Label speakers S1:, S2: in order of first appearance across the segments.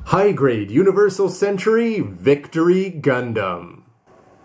S1: High-grade Universal Century Victory Gundam.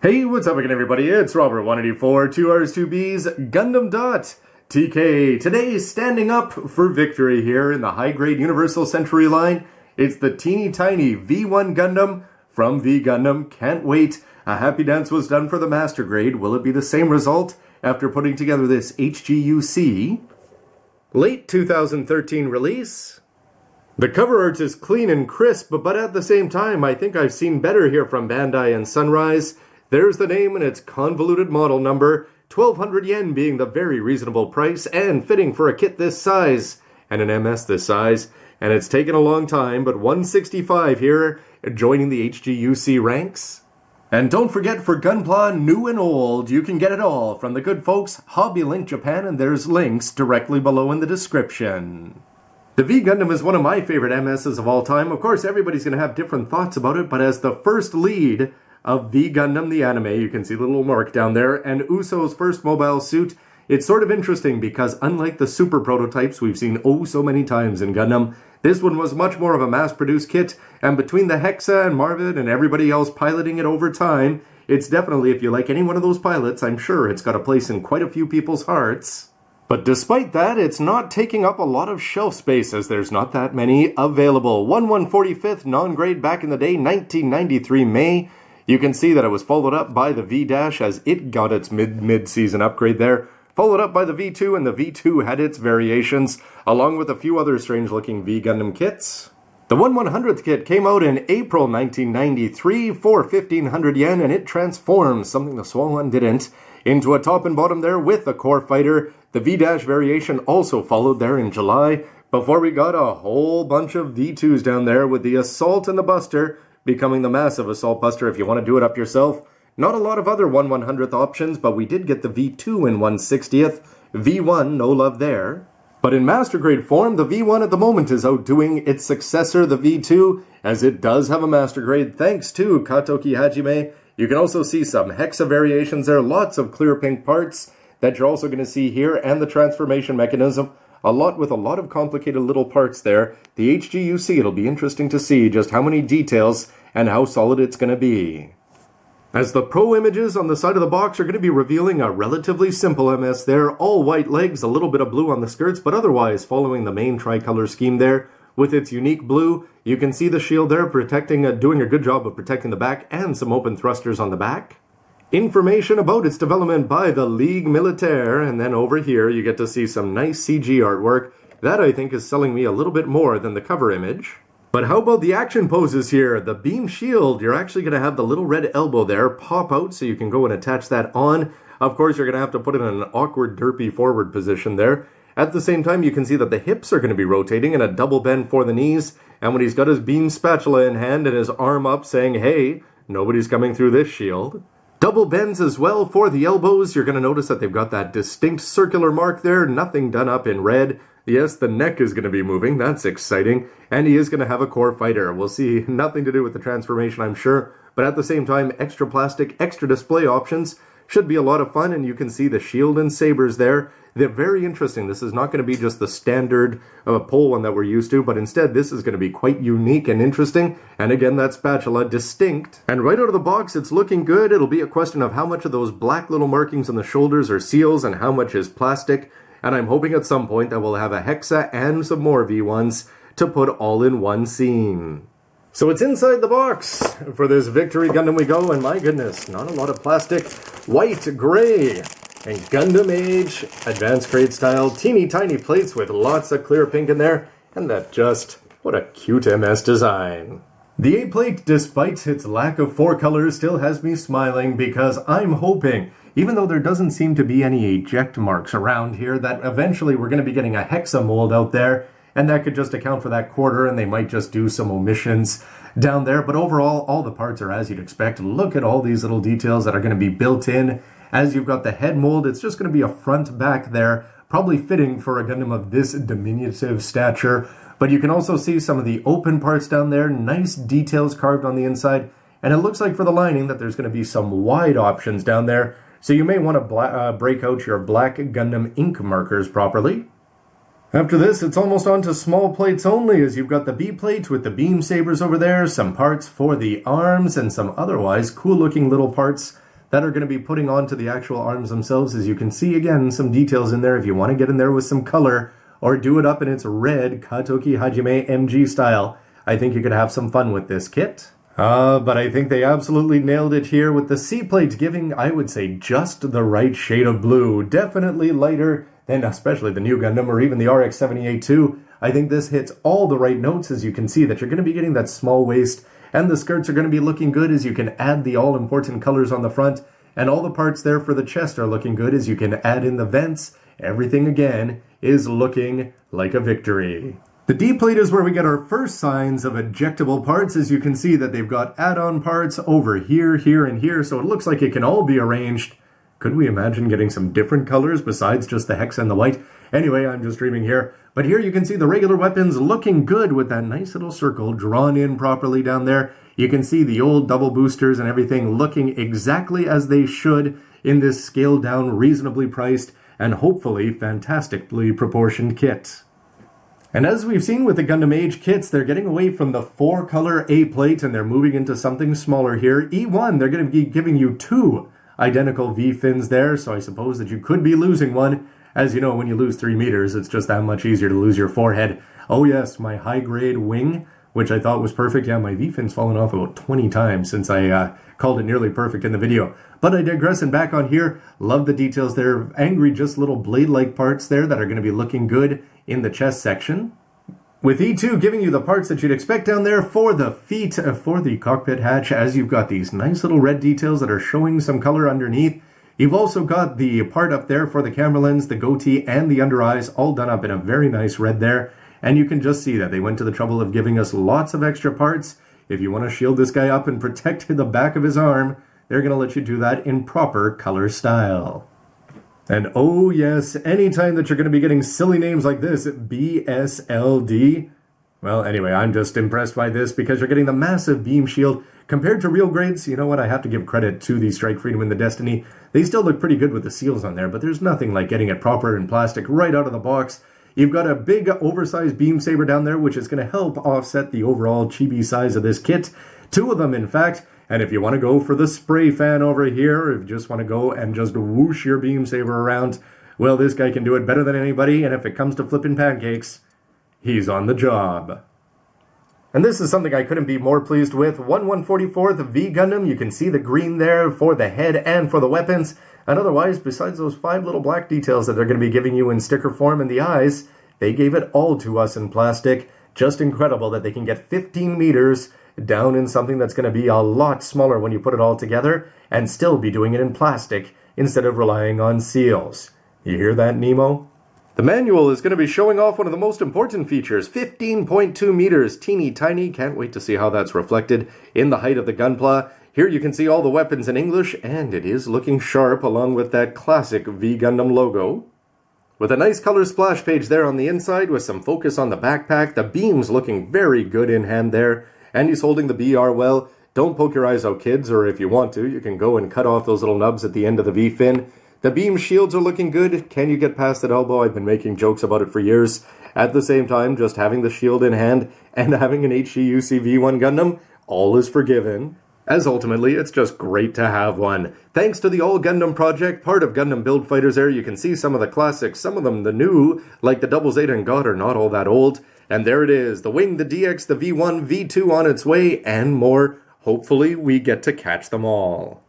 S1: Hey, what's up again everybody? It's Robert184, 2Rs, 2Bs, gundam.tk. Today, standing up for victory here in the high-grade Universal Century line. It's the teeny tiny V1 Gundam from V Gundam. Can't wait. A happy dance was done for the master grade. Will it be the same result after putting together this HGUC late 2013 release? The cover art is clean and crisp, but at the same time, I think I've seen better here from Bandai and Sunrise. There's the name and its convoluted model number, 1200 yen being the very reasonable price and fitting for a kit this size and an MS this size. And it's taken a long time, but 165 here, joining the HGUC ranks. And don't forget, for Gunpla, new and old, you can get it all from the good folks Hobby Link Japan, and there's links directly below in the description. The V Gundam is one of my favorite MSs of all time. Of course, everybody's going to have different thoughts about it, but as the first lead of V Gundam the anime, you can see the little mark down there, and Uso's first mobile suit, it's sort of interesting because unlike the super prototypes we've seen oh so many times in Gundam, this one was much more of a mass-produced kit, and between the Hexa and Marvin and everybody else piloting it over time, it's definitely, if you like any one of those pilots, I'm sure it's got a place in quite a few people's hearts. But despite that, it's not taking up a lot of shelf space as there's not that many available. 1/145th non-grade back in the day, 1993 May. You can see that it was followed up by the V- as it got its mid-season upgrade there. Followed up by the V2, and the V2 had its variations, along with a few other strange-looking V Gundam kits. The 1/100th kit came out in April 1993 for 1500 yen, and it transforms, something the Swan one didn't, into a top and bottom there with a core fighter. The V- variation also followed there in July, before we got a whole bunch of V2s down there with the Assault and the Buster becoming the massive Assault Buster if you want to do it up yourself. Not a lot of other 1/100th options, but we did get the V2 in 1/60th. V1, no love there. But in master grade form, the V1 at the moment is outdoing its successor, the V2, as it does have a master grade thanks to Katoki Hajime. You can also see some Hexa variations there, lots of clear pink parts that you're also going to see here, and the transformation mechanism, with a lot of complicated little parts there. The HGUC, it'll be interesting to see just how many details and how solid it's going to be. As the pro images on the side of the box are going to be revealing a relatively simple MS there, all white legs, a little bit of blue on the skirts, but otherwise following the main tricolor scheme there with its unique blue. You can see the shield there doing a good job of protecting the back, and some open thrusters on the back. Information about its development by the Ligue Militaire, and then over here you get to see some nice CG artwork. That I think is selling me a little bit more than the cover image. But how about the action poses here? The beam shield, you're actually going to have the little red elbow there pop out so you can go and attach that on. Of course, you're going to have to put it in an awkward derpy forward position there. At the same time, you can see that the hips are going to be rotating in a double bend for the knees. And when he's got his beam spatula in hand and his arm up saying, hey, nobody's coming through this shield. Double bends as well for the elbows. You're going to notice that they've got that distinct circular mark there, nothing done up in red. Yes, the neck is going to be moving, that's exciting, and he is going to have a core fighter. We'll see, nothing to do with the transformation, I'm sure, but at the same time, extra plastic, extra display options should be a lot of fun, and you can see the shield and sabers there. They're very interesting. This is not going to be just the standard pole one that we're used to, but instead this is going to be quite unique and interesting, and again, that spatula distinct. And right out of the box, it's looking good. It'll be a question of how much of those black little markings on the shoulders are seals and how much is plastic. And I'm hoping at some point that we'll have a Hexa and some more V1s to put all in one scene. So it's inside the box. For this Victory Gundam we go, and my goodness, not a lot of plastic. White, gray, and Gundam Age, advanced grade style, teeny tiny plates with lots of clear pink in there, and that just, what a cute MS design. The A plate, despite its lack of four colors, still has me smiling because I'm hoping, even though there doesn't seem to be any eject marks around here, that eventually we're going to be getting a Hexa mold out there, and that could just account for that quarter, and they might just do some omissions down there. But overall, all the parts are as you'd expect. Look at all these little details that are going to be built in. As you've got the head mold, it's just going to be a front back there, probably fitting for a Gundam of this diminutive stature. But you can also see some of the open parts down there, nice details carved on the inside, and it looks like for the lining that there's going to be some wide options down there. So you may want to break out your black Gundam ink markers properly. After this, it's almost on to small plates only, as you've got the B plate with the beam sabers over there, some parts for the arms, and some otherwise cool-looking little parts that are going to be putting onto the actual arms themselves. As you can see, again, some details in there if you want to get in there with some color, or do it up in its red Katoki Hajime MG style. I think you could have some fun with this kit. But I think they absolutely nailed it here with the C plate giving, I would say, just the right shade of blue. Definitely lighter than especially the new Gundam or even the RX-78-2. I think this hits all the right notes, as you can see that you're going to be getting that small waist, and the skirts are going to be looking good as you can add the all-important colors on the front, and all the parts there for the chest are looking good as you can add in the vents. Everything, again, is looking like a victory. The D plate is where we get our first signs of ejectable parts, as you can see that they've got add-on parts over here, here, and here, so it looks like it can all be arranged. Could we imagine getting some different colors besides just the hex and the white? Anyway, I'm just dreaming here. But here you can see the regular weapons looking good with that nice little circle drawn in properly down there. You can see the old double boosters and everything looking exactly as they should in this scaled down, reasonably priced, and hopefully fantastically proportioned kit. And as we've seen with the Gundam Age kits, they're getting away from the 4-color A plate and they're moving into something smaller here. E1, they're going to be giving you 2 identical V fins there, so I suppose that you could be losing one. As you know, when you lose 3 meters, it's just that much easier to lose your forehead. Oh yes, my high-grade wing, which I thought was perfect. Yeah, my V fin's fallen off about 20 times since I called it nearly perfect in the video. But I digress, and back on here, love the details there. Angry, just little blade-like parts there that are going to be looking good in the chest section. With E2 giving you the parts that you'd expect down there for the feet, for the cockpit hatch, as you've got these nice little red details that are showing some color underneath. You've also got the part up there for the camera lens, the goatee, and the under eyes, all done up in a very nice red there. And you can just see that they went to the trouble of giving us lots of extra parts. If you want to shield this guy up and protect the back of his arm, they're going to let you do that in proper color style. And oh yes, anytime that you're going to be getting silly names like this, BSLD. Well, anyway, I'm just impressed by this because you're getting the massive beam shield. Compared to real grades, you know what, I have to give credit to the Strike Freedom and the Destiny. They still look pretty good with the seals on there, but there's nothing like getting it proper in plastic right out of the box. You've got a big oversized beam saber down there, which is going to help offset the overall chibi size of this kit. 2 of them, in fact. And if you want to go for the spray fan over here, or if you just want to go and just whoosh your beam saber around, well, this guy can do it better than anybody, and if it comes to flipping pancakes, he's on the job. And this is something I couldn't be more pleased with. 1/144th V Gundam, you can see the green there for the head and for the weapons. And otherwise, besides those 5 little black details that they're going to be giving you in sticker form in the eyes, they gave it all to us in plastic. Just incredible that they can get 15 meters down in something that's going to be a lot smaller when you put it all together, and still be doing it in plastic instead of relying on seals. You hear that, Nemo? The manual is going to be showing off one of the most important features, 15.2 meters, teeny tiny. Can't wait to see how that's reflected in the height of the Gunpla. Here you can see all the weapons in English, and it is looking sharp along with that classic V Gundam logo. With a nice color splash page there on the inside with some focus on the backpack, the beams looking very good in hand there, and he's holding the BR well. Don't poke your eyes out, kids, or if you want to, you can go and cut off those little nubs at the end of the V-fin. The beam shields are looking good. Can you get past that elbow? I've been making jokes about it for years. At the same time, just having the shield in hand and having an HGUC V1 Gundam, all is forgiven. As ultimately, it's just great to have one. Thanks to the All Gundam project, part of Gundam Build Fighters there, you can see some of the classics, some of them the new, like the Double Zeta and God are not all that old. And there it is, the Wing, the DX, the V1, V2 on its way, and more. Hopefully we get to catch them all.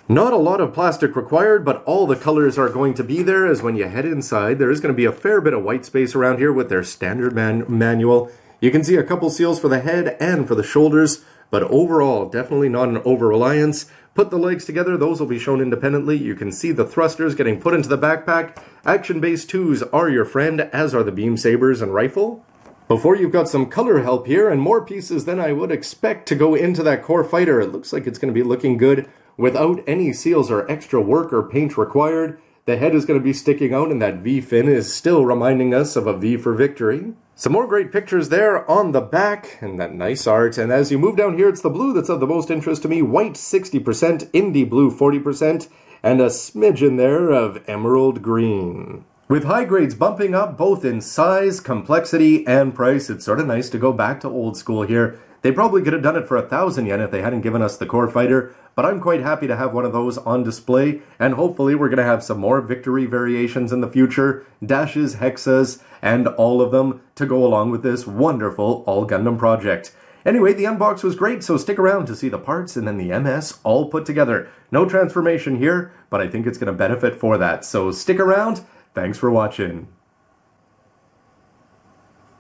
S1: Not a lot of plastic required, but all the colors are going to be there, as when you head inside, there is going to be a fair bit of white space around here with their standard manual. You can see a couple seals for the head and for the shoulders, but overall, definitely not an over-reliance. Put the legs together, those will be shown independently. You can see the thrusters getting put into the backpack. Action Base 2s are your friend, as are the beam sabers and rifle. Before you've got some color help here, and more pieces than I would expect to go into that core fighter. It looks like it's going to be looking good without any seals or extra work or paint required. The head is going to be sticking out, and that V-fin is still reminding us of a V for victory. Some more great pictures there on the back, and that nice art. And as you move down here, it's the blue that's of the most interest to me. White 60%, Indie blue 40%, and a smidgen there of emerald green. With high grades bumping up both in size, complexity, and price, it's sort of nice to go back to old school here. They probably could have done it for 1,000 yen if they hadn't given us the core fighter, but I'm quite happy to have one of those on display, and hopefully we're going to have some more Victory variations in the future, dashes, hexas, and all of them to go along with this wonderful All Gundam project. Anyway, the unbox was great, so stick around to see the parts and then the MS all put together. No transformation here, but I think it's going to benefit for that, so stick around. Thanks for watching.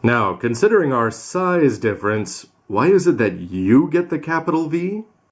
S1: Now, considering our size difference, why is it that you get the capital V?